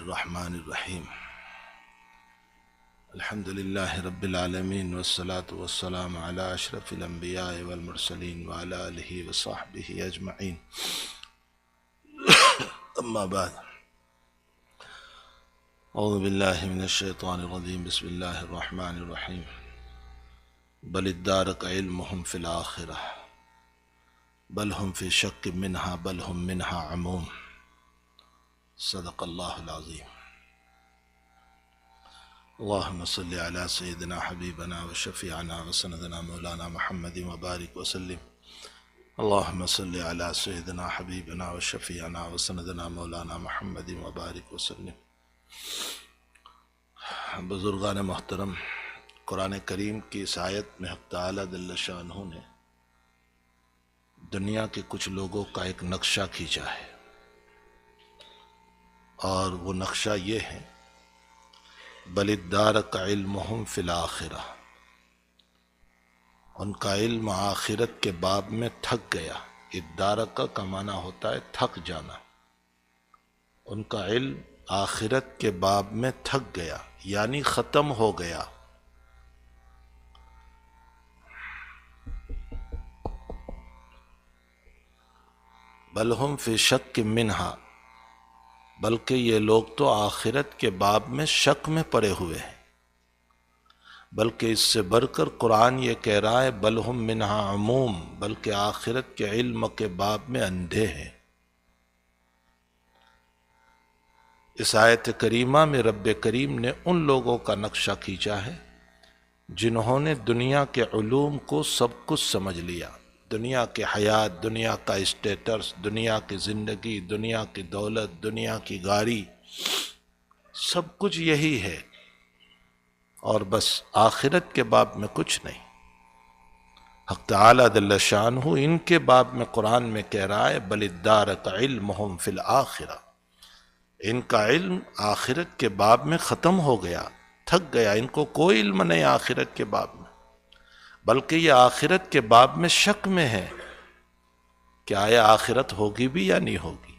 الرحمن الرحیم الحمد للہ رب العالمین والصلاة والسلام علی اشرف الانبیاء والمرسلین وعلی آلہ وصحبہ اجمعین اما بعد اعوذ باللہ من الشیطان الرجیم بسم اللہ الرحمن الرحیم بل ادارک علمہم فی الآخرہ بل ہم فی شک منہا بل ہم منہا عموم صدق اللہ العظیم اللہم صلی علی سیدنا حبیبنا وشفیعنا وسندنا مولانا محمد وبارک وسلم اللہم صلی علی سیدنا حبیبنا وشفیعنا وسندنا مولانا محمد وبارک وسلم۔ بزرگان محترم، قرآن کریم کی اس آیت میں حق تعالی جل شانہ نے دنیا کے کچھ لوگوں کا ایک نقشہ کھینچا ہے، اور وہ نقشہ یہ ہے بل ادارک علمہم فی الآخرہ، ان کا علم آخرت کے باب میں تھک گیا۔ ادارک کا معنی ہوتا ہے تھک جانا، ان کا علم آخرت کے باب میں تھک گیا یعنی ختم ہو گیا۔ بل ہم فی شک منہا، بلکہ یہ لوگ تو آخرت کے باب میں شک میں پڑے ہوئے ہیں، بلکہ اس سے بڑھ کر قرآن یہ کہہ رہا ہے بل ہم منہا عموم، بلکہ آخرت کے علم کے باب میں اندھے ہیں۔ اس آیت کریمہ میں رب کریم نے ان لوگوں کا نقشہ کھینچا ہے جنہوں نے دنیا کے علوم کو سب کچھ سمجھ لیا، دنیا کی حیات، دنیا کا اسٹیٹس، دنیا کی زندگی، دنیا کی دولت، دنیا کی گاڑی، سب کچھ یہی ہے، اور بس آخرت کے باب میں کچھ نہیں۔ حق تعالی جل شانہ ان کے باب میں قرآن میں کہہ رہا ہے بل ادارک علمہم فی الآخرہ، ان کا علم آخرت کے باب میں ختم ہو گیا، تھک گیا، ان کو کوئی علم نہیں آخرت کے باب میں، بلکہ یہ آخرت کے باب میں شک میں ہے کہ آیا آخرت ہوگی بھی یا نہیں ہوگی،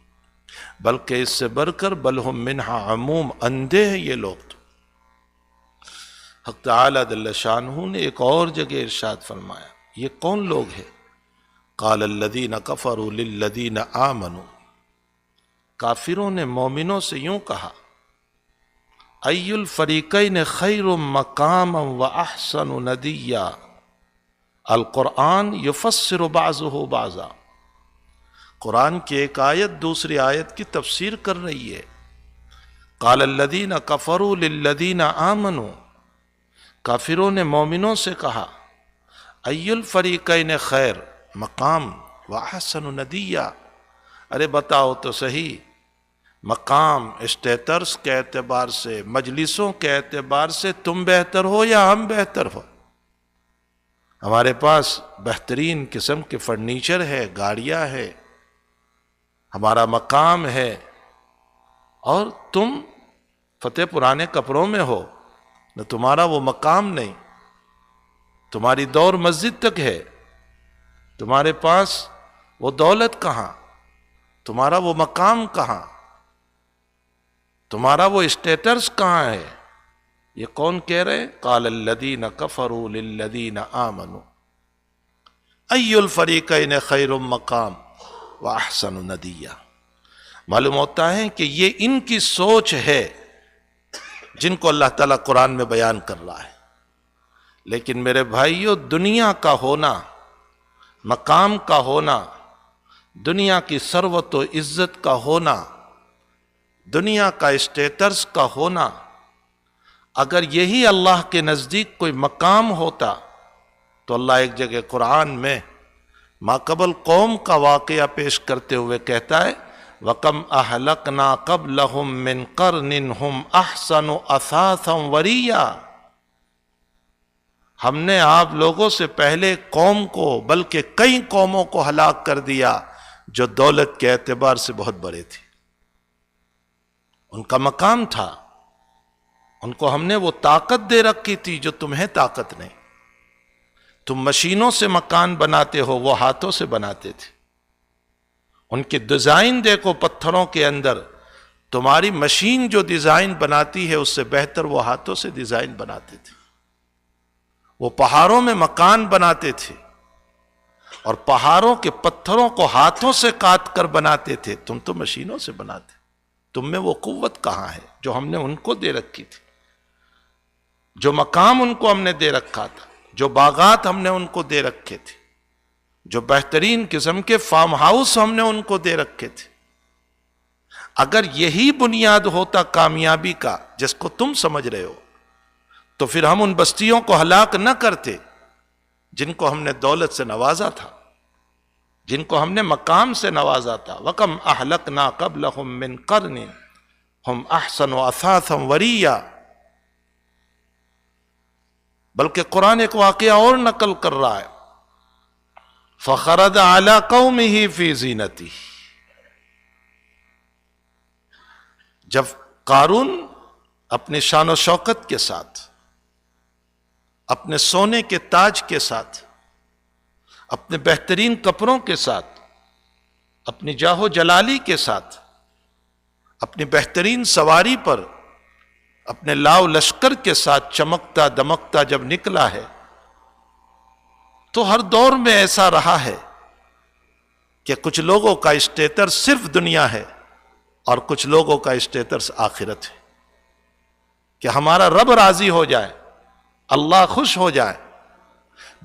بلکہ اس سے بڑھ کر بل ہم منہا عموم، اندھے ہیں یہ لوگ تو۔ حق تعالی جل شانہ نے ایک اور جگہ ارشاد فرمایا، یہ کون لوگ ہیں؟ قال الذین کفروا للذین آمنوا، کافروں نے مومنوں سے یوں کہا ای الفریقین خیر مقاما واحسن ندیا، القرآن یفسر بعضہ بعضا، قرآن کی ایک آیت دوسری آیت کی تفسیر کر رہی ہے۔ قال الذین کفروا للذین آمنوا، کافروں نے مومنوں سے کہا ای الفریقین خیر مقام واحسن ندیا، ارے بتاؤ تو صحیح، مقام اسٹیٹس کے اعتبار سے، مجلسوں کے اعتبار سے تم بہتر ہو یا ہم بہتر ہو؟ ہمارے پاس بہترین قسم کے فرنیچر ہے، گاڑیاں ہے، ہمارا مقام ہے، اور تم فتح پرانے کپڑوں میں ہو، نہ تمہارا وہ مقام نہیں، تمہاری دور مسجد تک ہے، تمہارے پاس وہ دولت کہاں، تمہارا وہ مقام کہاں، تمہارا وہ اسٹیٹس کہاں ہے؟ یہ کون کہہ رہے؟ قال الذین کفروا للذین آمنوا ای الفریقین خیر مقام واحسن ندیا۔ معلوم ہوتا ہے کہ یہ ان کی سوچ ہے جن کو اللہ تعالیٰ قرآن میں بیان کر رہا ہے، لیکن میرے بھائیو، دنیا کا ہونا، مقام کا ہونا، دنیا کی ثروت و عزت کا ہونا، دنیا کا اسٹیٹس کا ہونا، اگر یہی اللہ کے نزدیک کوئی مقام ہوتا تو اللہ ایک جگہ قرآن میں ماقبل قوم کا واقعہ پیش کرتے ہوئے کہتا ہے وَكَمْ أَهْلَكْنَا قَبْلَهُمْ مِنْ قَرْنٍ هُمْ أَحْسَنُ أَثَاثًا وَرِيًّا، ہم نے آپ لوگوں سے پہلے قوم کو، بلکہ کئی قوموں کو ہلاک کر دیا جو دولت کے اعتبار سے بہت بڑے تھے، ان کا مقام تھا، ان کو ہم نے وہ طاقت دے رکھی تھی جو تمہیں طاقت نہیں۔ تم مشینوں سے مکان بناتے ہو، وہ ہاتھوں سے بناتے تھے، ان کے ڈیزائن دیکھو پتھروں کے اندر، تمہاری مشین جو ڈیزائن بناتی ہے اس سے بہتر وہ ہاتھوں سے ڈیزائن بناتے تھے. وہ پہاڑوں میں مکان بناتے تھے اور پہاڑوں کے پتھروں کو ہاتھوں سے کاٹ کر بناتے تھے. تم تو مشینوں سے بناتے. تم میں وہ قوت کہاں ہے جو ہم نے ان کو دے رکھی تھی؟ جو مقام ان کو ہم نے دے رکھا تھا، جو باغات ہم نے ان کو دے رکھے تھے، جو بہترین قسم کے فارم ہاؤس ہم نے ان کو دے رکھے تھے. اگر یہی بنیاد ہوتا کامیابی کا جس کو تم سمجھ رہے ہو، تو پھر ہم ان بستیوں کو ہلاک نہ کرتے جن کو ہم نے دولت سے نوازا تھا، جن کو ہم نے مقام سے نوازا تھا. وَكَمْ أَهْلَكْنَا قَبْلَهُمْ مِنْ قَرْنٍ هُمْ أَحْسَنُ أَثَاثًا وَرِيًّا. بلکہ قرآن ایک واقعہ اور نقل کر رہا ہے. فَخَرَجَ عَلَىٰ قَوْمِهِ فِي زِینَتِهِ. جب قارون اپنے شان و شوکت کے ساتھ، اپنے سونے کے تاج کے ساتھ، اپنے بہترین کپڑوں کے ساتھ، اپنی جاہ و جلالی کے ساتھ، اپنی بہترین سواری پر، اپنے لاؤ لشکر کے ساتھ چمکتا دمکتا جب نکلا ہے، تو ہر دور میں ایسا رہا ہے کہ کچھ لوگوں کا اسٹیٹس صرف دنیا ہے اور کچھ لوگوں کا اسٹیٹس آخرت ہے. کہ ہمارا رب راضی ہو جائے، اللہ خوش ہو جائے.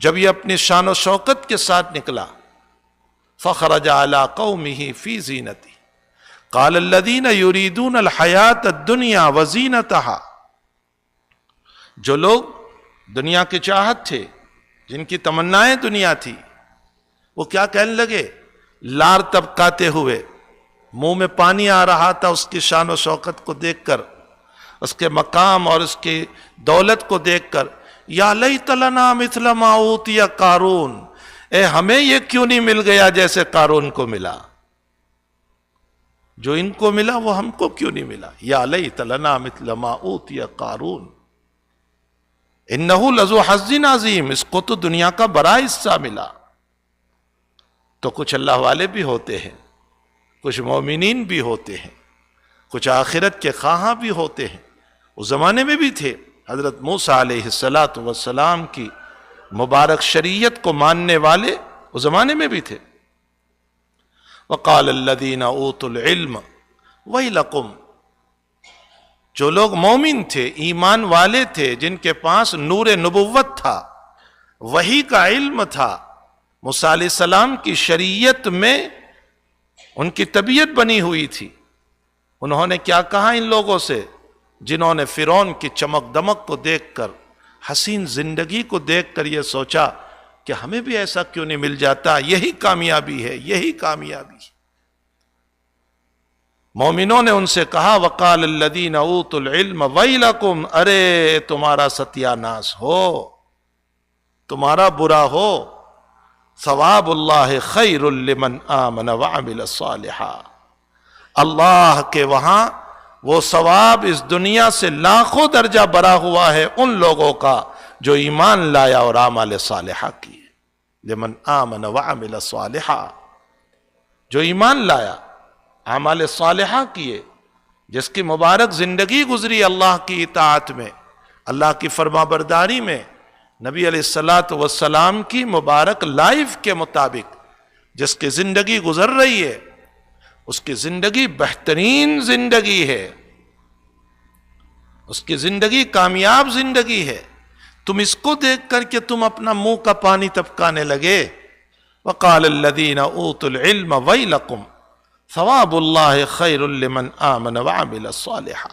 جب یہ اپنی شان و شوکت کے ساتھ نکلا، فخرج علی قومہ فی زینتہ قال الذین یریدون الحیاۃ الدنیا وزینتہا. جو لوگ دنیا کے چاہت تھے، جن کی تمنائیں دنیا تھی، وہ کیا کہنے لگے؟ لار ٹپکاتے ہوئے، منہ میں پانی آ رہا تھا اس کی شان و شوکت کو دیکھ کر، اس کے مقام اور اس کی دولت کو دیکھ کر. یا لیت لنا مثل ما اوتی قارون. اے ہمیں یہ کیوں نہیں مل گیا جیسے قارون کو ملا؟ جو ان کو ملا وہ ہم کو کیوں نہیں ملا؟ یا لیت لنا مثل ما اوتی قارون انہ لذو حظ عظیم. اس کو تو دنیا کا بڑا حصہ ملا. تو کچھ اللہ والے بھی ہوتے ہیں، کچھ مومنین بھی ہوتے ہیں، کچھ آخرت کے خواہاں بھی ہوتے ہیں. اس زمانے میں بھی تھے. حضرت موسیٰ علیہ السلام کی مبارک شریعت کو ماننے والے اس زمانے میں بھی تھے. وقال الذین اوتوا العلم ویلکم. جو لوگ مومن تھے، ایمان والے تھے، جن کے پاس نور نبوت تھا، وحی کا علم تھا، موسیٰ علیہ السلام کی شریعت میں ان کی طبیعت بنی ہوئی تھی، انہوں نے کیا کہا ان لوگوں سے جنہوں نے فرعون کی چمک دمک کو دیکھ کر، حسین زندگی کو دیکھ کر یہ سوچا کہ ہمیں بھی ایسا کیوں نہیں مل جاتا؟ یہی کامیابی ہے، یہی کامیابی. مومنوں نے ان سے کہا وقال الذین اوتوا العلم ویلکم. ارے تمہارا ستیہ ناس ہو، تمہارا برا ہو. ثواب اللہ خیر لمن آمن وعمل صالحا. اللہ کے وہاں وہ ثواب اس دنیا سے لاکھوں درجہ بڑا ہوا ہے ان لوگوں کا جو ایمان لایا اور اعمال صالحہ کیے. لمن آمن وعمل صالحا. جو ایمان لایا، اعمال صالحہ کیے، جس کی مبارک زندگی گزری اللہ کی اطاعت میں، اللہ کی فرما برداری میں، نبی علیہ السلام کی مبارک لائف کے مطابق جس کی زندگی گزر رہی ہے، اس کی زندگی بہترین زندگی ہے، اس کی زندگی کامیاب زندگی ہے. تم اس کو دیکھ کر کہ تم اپنا منہ کا پانی ٹپکانے لگے. وقال الذین اوتوا العلم ویلکم ثواب اللہ خیر لمن آمن وعمل صالحا.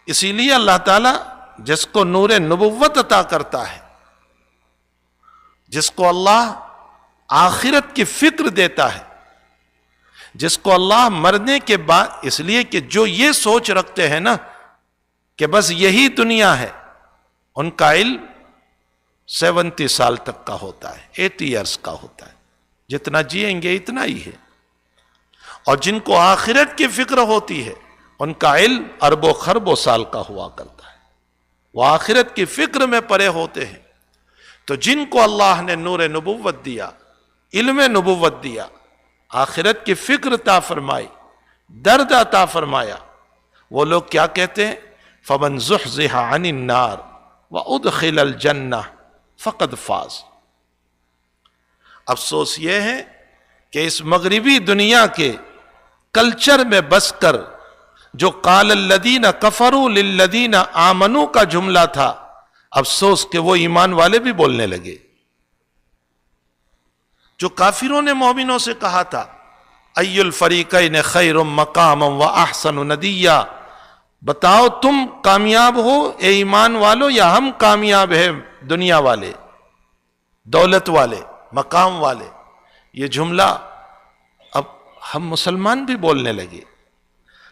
اسی لیے اللہ تعالیٰ جس کو نور نبوت عطا کرتا ہے، جس کو اللہ آخرت کی فکر دیتا ہے، جس کو اللہ مرنے کے بعد، اس لیے کہ جو یہ سوچ رکھتے ہیں نا کہ بس یہی دنیا ہے، ان کا علم 70 سال تک کا ہوتا ہے، 80 ایئرس کا ہوتا ہے، جتنا جئیں گے اتنا ہی ہے. اور جن کو آخرت کی فکر ہوتی ہے ان کا علم اربوں خربوں سال کا ہوا کرتا ہے، وہ آخرت کی فکر میں پڑے ہوتے ہیں. تو جن کو اللہ نے نور نبوت دیا، علم نبوت دیا، آخرت کی فکر عطا فرمائی، درد عطا فرمایا۔ وہ لوگ کیا کہتے ہیں؟ فَمَنْ زُحْزِحَ عَنِ النَّارِ وَأُدْخِلَ الْجَنَّةَ فَقَدْ فَازَ۔ افسوس یہ ہے کہ اس مغربی دنیا کے کلچر میں بس کر جو قال الذین کفروا للذین آمنوا کا جملہ تھا، افسوس کہ وہ ایمان والے بھی بولنے لگے۔ جو کافروں نے مومنوں سے کہا تھا ای الفریقین خیر مقاما واحسن ندیا، بتاؤ تم کامیاب ہو اے ایمان والو یا ہم کامیاب ہیں دنیا والے، دولت والے، مقام والے؟ یہ جملہ اب ہم مسلمان بھی بولنے لگے۔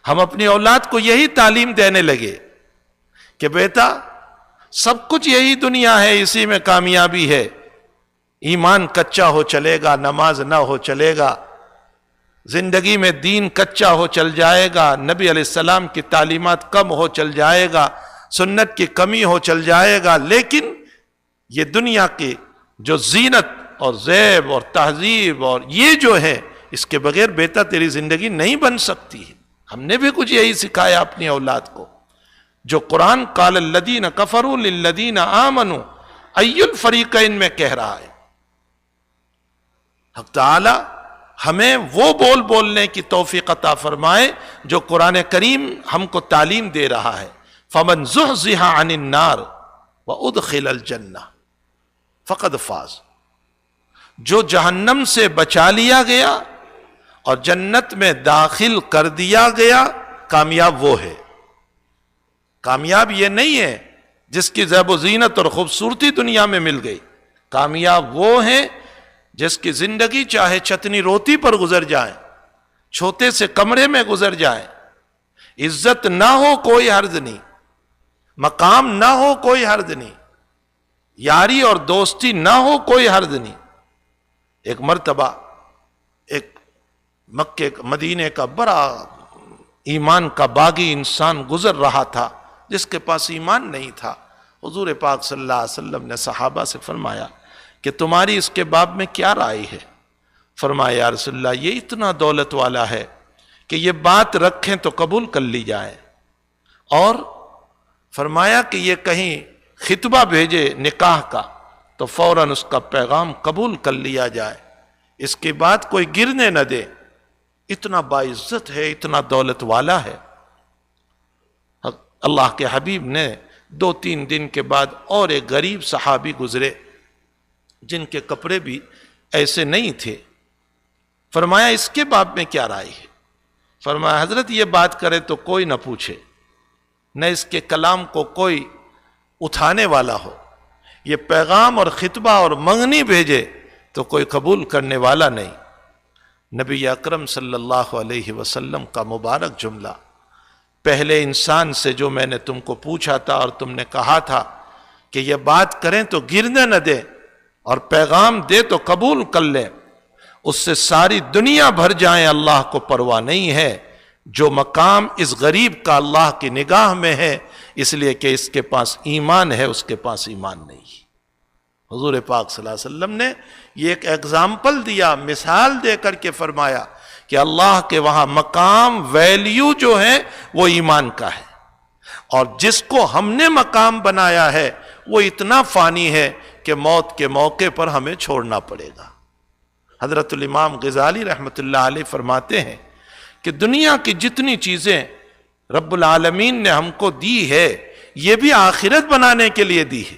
ہم اپنی اولاد کو یہی تعلیم دینے لگے کہ بیٹا سب کچھ یہی دنیا ہے، اسی میں کامیابی ہے، ایمان کچا ہو چلے گا، نماز نہ ہو چلے گا، زندگی میں دین کچا ہو چل جائے گا، نبی علیہ السلام کی تعلیمات کم ہو چل جائے گا، سنت کی کمی ہو چل جائے گا، لیکن یہ دنیا کی جو زینت اور زیب اور تہذیب اور یہ جو ہے، اس کے بغیر بیٹا تیری زندگی نہیں بن سکتی ہے۔ ہم نے بھی کچھ یہی سکھایا اپنی اولاد کو، جو قرآن قال الذین کفروا للذین آمنوا ای الفریقین میں کہہ رہا ہے۔ حق تعالی ہمیں وہ بولنے کی توفیق عطا فرمائے جو قرآن کریم ہم کو تعلیم دے رہا ہے۔ فمن زحزح عن النار وادخل الجنہ فقد فاز۔ جو جہنم سے بچا لیا گیا اور جنت میں داخل کر دیا گیا، کامیاب وہ ہے۔ کامیاب یہ نہیں ہے جس کی زیب و زینت اور خوبصورتی دنیا میں مل گئی، کامیاب وہ ہے جس کی زندگی چاہے چتنی روٹی پر گزر جائے، چھوٹے سے کمرے میں گزر جائے، عزت نہ ہو کوئی حرج نہیں، مقام نہ ہو کوئی حرج نہیں، یاری اور دوستی نہ ہو کوئی حرج نہیں۔ ایک مرتبہ ایک مکے مدینے کا بڑا ایمان کا باغی انسان گزر رہا تھا جس کے پاس ایمان نہیں تھا۔ حضور پاک صلی اللہ علیہ وسلم نے صحابہ سے فرمایا کہ تمہاری اس کے باب میں کیا رائے ہے؟ فرمایا یا رسول اللہ یہ اتنا دولت والا ہے کہ یہ بات رکھیں تو قبول کر لی جائے، اور فرمایا کہ یہ کہیں خطبہ بھیجے نکاح کا تو فوراً اس کا پیغام قبول کر لیا جائے، اس کے بعد کوئی گرنے نہ دے، اتنا باعزت ہے، اتنا دولت والا ہے۔ اللہ کے حبیب نے 2-3 دن کے بعد اور ایک غریب صحابی گزرے جن کے کپڑے بھی ایسے نہیں تھے۔ فرمایا اس کے باب میں کیا رائے ہے؟ فرمایا حضرت یہ بات کرے تو کوئی نہ پوچھے، نہ اس کے کلام کو کوئی اٹھانے والا ہو، یہ پیغام اور خطبہ اور منگنی بھیجے تو کوئی قبول کرنے والا نہیں۔ نبی اکرم صلی اللہ علیہ وسلم کا مبارک جملہ، پہلے انسان سے جو میں نے تم کو پوچھا تھا اور تم نے کہا تھا کہ یہ بات کریں تو گرنے نہ دے اور پیغام دے تو قبول کر لیں، اس سے ساری دنیا بھر جائیں اللہ کو پرواہ نہیں ہے۔ جو مقام اس غریب کا اللہ کی نگاہ میں ہے، اس لیے کہ اس کے پاس ایمان ہے، اس کے پاس ایمان نہیں۔ حضور پاک صلی اللہ علیہ وسلم نے یہ ایک ایگزامپل دیا، مثال دے کر کے فرمایا کہ اللہ کے وہاں مقام، ویلیو جو ہے وہ ایمان کا ہے، اور جس کو ہم نے مقام بنایا ہے وہ اتنا فانی ہے کہ موت کے موقع پر ہمیں چھوڑنا پڑے گا۔ حضرت الامام غزالی رحمۃ اللہ علیہ فرماتے ہیں کہ دنیا کی جتنی چیزیں رب العالمین نے ہم کو دی ہے یہ بھی آخرت بنانے کے لیے دی ہے،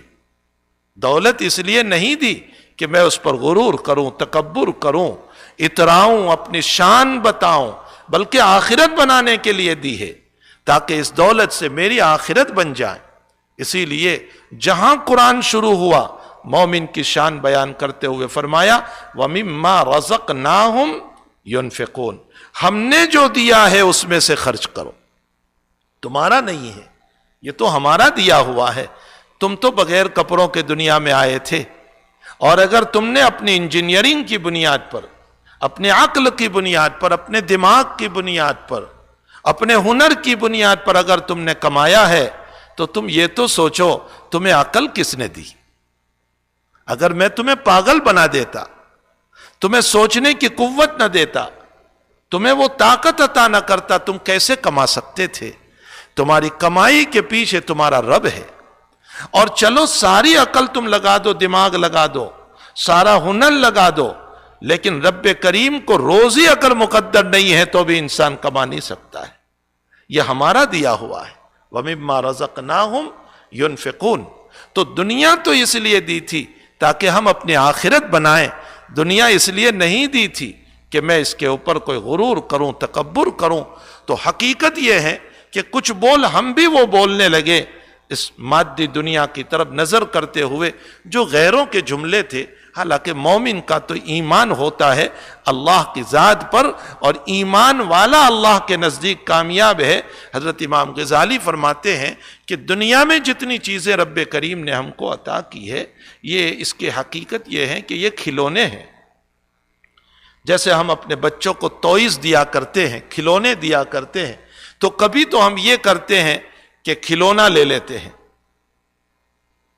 دولت اس لیے نہیں دی کہ میں اس پر غرور کروں، تکبر کروں، اتراؤں، اپنی شان بتاؤں، بلکہ آخرت بنانے کے لیے دی ہے تاکہ اس دولت سے میری آخرت بن جائے۔ اسی لیے جہاں قرآن شروع ہوا مومن کی شان بیان کرتے ہوئے فرمایا وَمِمَّا رَزَقْنَاهُمْ يُنْفِقُونَ، ہم نے جو دیا ہے اس میں سے خرچ کرو، تمہارا نہیں ہے، یہ تو ہمارا دیا ہوا ہے۔ تم تو بغیر کپڑوں کے دنیا میں آئے تھے، اور اگر تم نے اپنی انجینئرنگ کی بنیاد پر، اپنے عقل کی بنیاد پر، اپنے دماغ کی بنیاد پر، اپنے ہنر کی بنیاد پر اگر تم نے کمایا ہے تو تم یہ تو سوچو تمہیں عقل کس نے دی؟ اگر میں تمہیں پاگل بنا دیتا، تمہیں سوچنے کی قوت نہ دیتا، تمہیں وہ طاقت عطا نہ کرتا تم کیسے کما سکتے تھے؟ تمہاری کمائی کے پیچھے تمہارا رب ہے. اور چلو ساری عقل تم لگا دو، دماغ لگا دو، سارا ہنر لگا دو، لیکن رب کریم کو روزی عقل مقدر نہیں ہے تو بھی انسان کما نہیں سکتا ہے. یہ ہمارا دیا ہوا ہے. وَمِمَّا رَزَقْنَاهُمْ يُنْفِقُونَ. تو دنیا تو اس لیے دی تھی تاکہ ہم اپنی آخرت بنائیں. دنیا اس لیے نہیں دی تھی کہ میں اس کے اوپر کوئی غرور کروں، تکبر کروں. تو حقیقت یہ ہے کہ کچھ بول ہم بھی وہ بولنے لگے اس مادی دنیا کی طرف نظر کرتے ہوئے جو غیروں کے جملے تھے. حالانکہ مومن کا تو ایمان ہوتا ہے اللہ کی ذات پر، اور ایمان والا اللہ کے نزدیک کامیاب ہے. حضرت امام غزالی فرماتے ہیں کہ دنیا میں جتنی چیزیں رب کریم نے ہم کو عطا کی ہے، یہ اس کی حقیقت یہ ہے کہ یہ کھلونے ہیں. جیسے ہم اپنے بچوں کو ٹوائز دیا کرتے ہیں، کھلونے دیا کرتے ہیں، تو کبھی تو ہم یہ کرتے ہیں کہ کھلونا لے لیتے ہیں.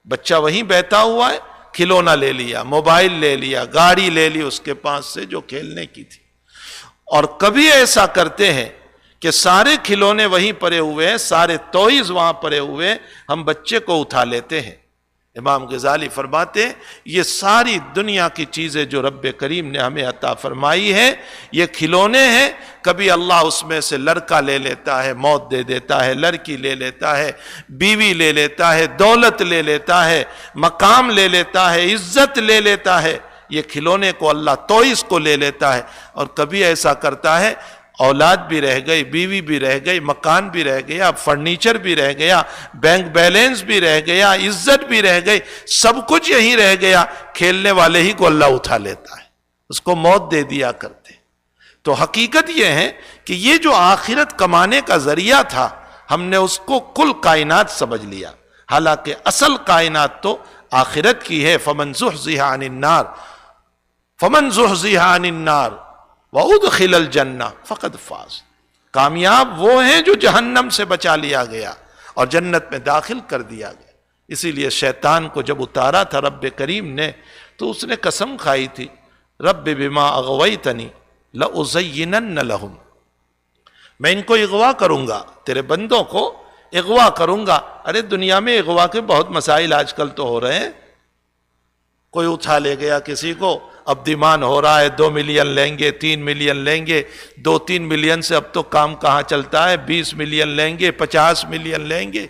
بچہ وہیں بیٹھا ہوا ہے، کھلونا لے لیا، موبائل لے لیا، گاڑی لے لی اس کے پاس سے جو کھیلنے کی تھی. اور کبھی ایسا کرتے ہیں کہ سارے کھلونے وہیں پڑے ہوئے ہیں، سارے ٹوائز وہاں پڑے ہوئے ہیں، ہم بچے کو اٹھا لیتے ہیں. امام غزالی فرماتے ہیں یہ ساری دنیا کی چیزیں جو رب کریم نے ہمیں عطا فرمائی ہے یہ کھلونے ہیں. کبھی اللہ اس میں سے لڑکا لے لیتا ہے، موت دے دیتا ہے، لڑکی لے لیتا ہے، بیوی لے لیتا ہے، دولت لے لیتا ہے، مقام لے لیتا ہے، عزت لے لیتا ہے. یہ کھلونے کو اللہ توئس کو لے لیتا ہے. اور کبھی ایسا کرتا ہے اولاد بھی رہ گئی، بیوی بھی رہ گئی، مکان بھی رہ گیا، فرنیچر بھی رہ گیا، بینک بیلنس بھی رہ گیا، عزت بھی رہ گئی، سب کچھ یہی رہ گیا. کھیلنے والے ہی کو اللہ اٹھا لیتا ہے، اس کو موت دے دیا کرتے. تو حقیقت یہ ہے کہ یہ جو آخرت کمانے کا ذریعہ تھا ہم نے اس کو کل کائنات سمجھ لیا، حالانکہ اصل کائنات تو آخرت کی ہے. فمن زحزح عن النار وَأُدْخِلَ الْجَنَّةَ فَقَدْ فَازَ. کامیاب وہ ہیں جو جہنم سے بچا لیا گیا اور جنت میں داخل کر دیا گیا. اسی لیے شیطان کو جب اتارا تھا رب کریم نے تو اس نے قسم کھائی تھی رب بما اغویتنی لأزینن لہم، میں ان کو اغوا کروں گا، تیرے بندوں کو اغوا کروں گا. ارے دنیا میں اغوا کے بہت مسائل آج کل تو ہو رہے ہیں. کوئی اٹھا لے گیا کسی کو، اب ڈیمانڈ ہو رہا ہے 2 ملین لیں گے، 3 ملین لیں گے. 2-3 ملین سے اب تو کام کہاں چلتا ہے، 20 ملین لیں گے، 50 ملین لیں گے.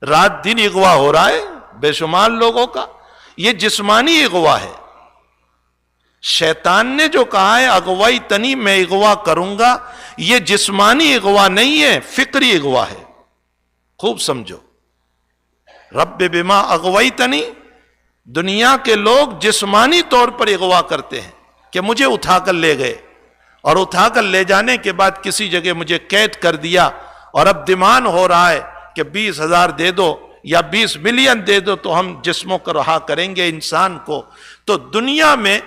رات دن اغوا ہو رہا ہے بے شمار لوگوں کا. یہ جسمانی اغوا ہے. شیطان نے جو کہا ہے اغوائی تنی، میں اغوا کروں گا، یہ جسمانی اغوا نہیں ہے، فکری اغوا ہے. خوب سمجھو، رب بما اغویتنی، دنیا کے لوگ جسمانی طور پر اغوا کرتے ہیں کہ مجھے اٹھا کر لے گئے، اور اٹھا کر لے جانے کے بعد کسی جگہ مجھے قید کر دیا، اور اب ڈیمانڈ ہو رہا ہے کہ 20,000 دے دو یا 20 ملین دے دو تو ہم جسموں کو رہا کریں گے انسان کو. تو دنیا میں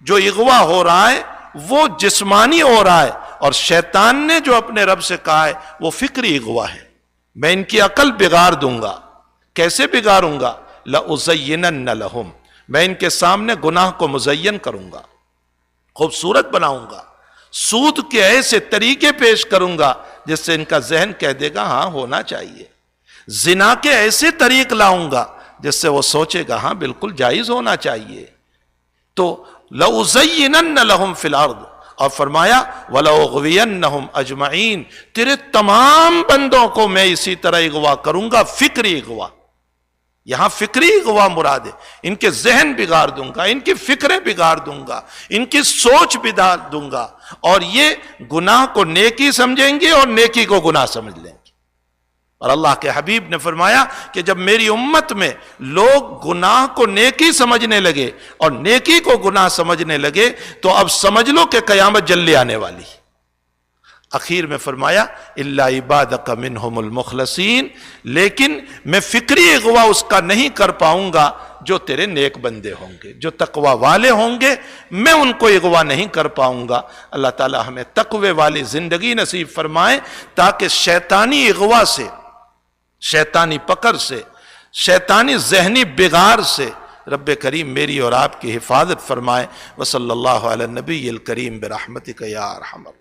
جو اغوا ہو رہا ہے وہ جسمانی ہو رہا ہے، اور شیطان نے جو اپنے رب سے کہا ہے وہ فکری اغوا ہے. میں ان کی عقل بگاڑ دوں گا. کیسے بگاڑوں گا؟ لَأُزَيِّنَنَّ لَهُمْ، میں ان کے سامنے گناہ کو مزین کروں گا، خوبصورت بناؤں گا، سود کے ایسے طریقے پیش کروں گا جس سے ان کا ذہن کہہ دے گا ہاں ہونا چاہیے. زنا کے ایسے طریق لاؤں گا جس سے وہ سوچے گا ہاں بالکل جائز ہونا چاہیے. تو لَأُزَيِّنَنَّ لَهُمْ فِي الْأَرْضِ، اور فرمایا وَلَأُغْوِيَنَّهُمْ أَجْمَعِينَ، تیرے تمام بندوں کو میں اسی طرح اغوا کروں گا. فکری اغوا، یہاں فکری اغوا مراد ہے. ان کے ذہن بگاڑ دوں گا، ان کی فکریں بگاڑ دوں گا، ان کی سوچ بگاڑ دوں گا، اور یہ گناہ کو نیکی سمجھیں گے اور نیکی کو گناہ سمجھ لیں گے. اور اللہ کے حبیب نے فرمایا کہ جب میری امت میں لوگ گناہ کو نیکی سمجھنے لگے اور نیکی کو گناہ سمجھنے لگے تو اب سمجھ لو کہ قیامت جلدی آنے والی. اخیر میں فرمایا الا عبادک منہم المخلصین، لیکن میں فکری اغوا اس کا نہیں کر پاؤں گا جو تیرے نیک بندے ہوں گے، جو تقوی والے ہوں گے، میں ان کو اغوا نہیں کر پاؤں گا. اللہ تعالی ہمیں تقوی والی زندگی نصیب فرمائے تاکہ شیطانی اغوا سے، شیطانی پکڑ سے، شیطانی ذہنی بگاڑ سے رب کریم میری اور آپ کی حفاظت فرمائے. وصلی اللہ علی النبی الکریم برحمتک یا ارحم الراحمین.